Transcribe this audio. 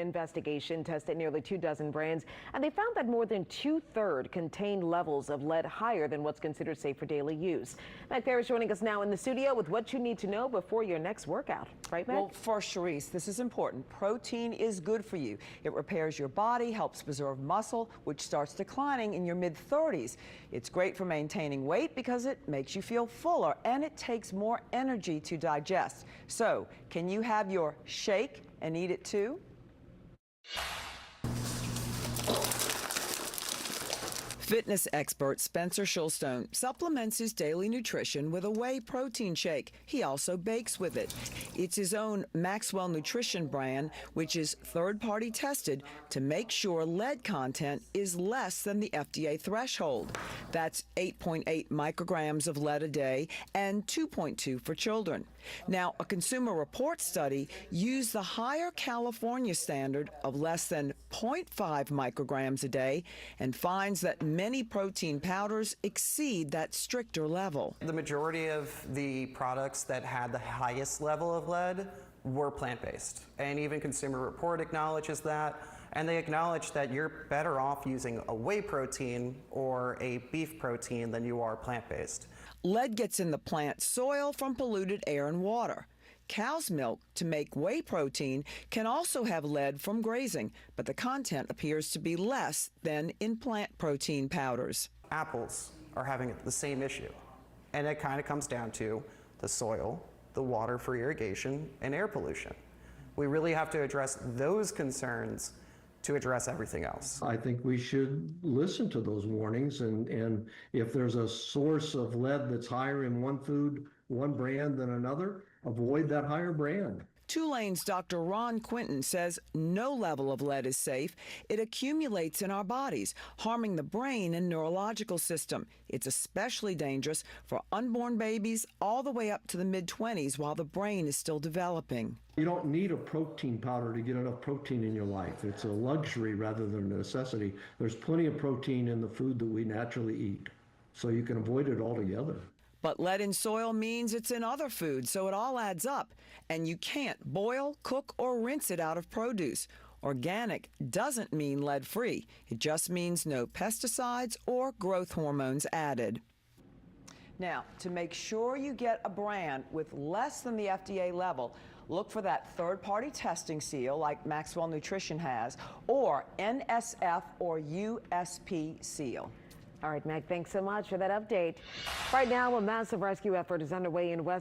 investigation tested nearly 24 brands, and they found that more than 2/3 contained levels of lead higher than what's considered safe for daily use. Meg Fair is joining us now in the studio with what you need to know before your next workout. Right, Meg? Well, first, Sharice, this is important. Protein is good for you. It repairs your body, helps preserve muscle, which starts declining in your mid-30s. It's great for maintaining weight because it makes you feel fuller and it takes more energy to digest. So, can you have your shake and eat it too? Fitness expert Spencer Shulstone supplements his daily nutrition with a whey protein shake. He also bakes with it. It's his own Maxwell Nutrition brand, which is third-party tested to make sure lead content is less than the FDA threshold. That's 8.8 micrograms of lead a day and 2.2 for children. Now, a Consumer Reports study used the higher California standard of less than 0.5 micrograms a day and finds that many protein powders exceed that stricter level. The majority of the products that had the highest level of lead were plant-based, and even Consumer Report acknowledges that, and they acknowledge that you're better off using a whey protein or a beef protein than you are plant-based. Lead gets in the plant soil from polluted air and water. Cow's milk to make whey protein can also have lead from grazing, but the content appears to be less than in plant protein powders. Apples are having the same issue, and it kind of comes down to the soil, the water for irrigation, and air pollution. We really have to address those concerns to address everything else. I think we should listen to those warnings, and if there's a source of lead that's higher in one food, one brand than another, avoid that higher brand. Tulane's Dr. Ron Quinton says no level of lead is safe. It accumulates in our bodies, harming the brain and neurological system. It's especially dangerous for unborn babies all the way up to the mid-20s while the brain is still developing. You don't need a protein powder to get enough protein in your life. It's a luxury rather than a necessity. There's plenty of protein in the food that we naturally eat, so you can avoid it altogether. But lead in soil means it's in other foods, so it all adds up. And you can't boil, cook, or rinse it out of produce. Organic doesn't mean lead-free. It just means no pesticides or growth hormones added. Now, to make sure you get a brand with less than the FDA level, look for that third-party testing seal like Maxwell Nutrition has, or NSF or USP seal. All right, Meg, thanks so much for that update. Right now, a massive rescue effort is underway in West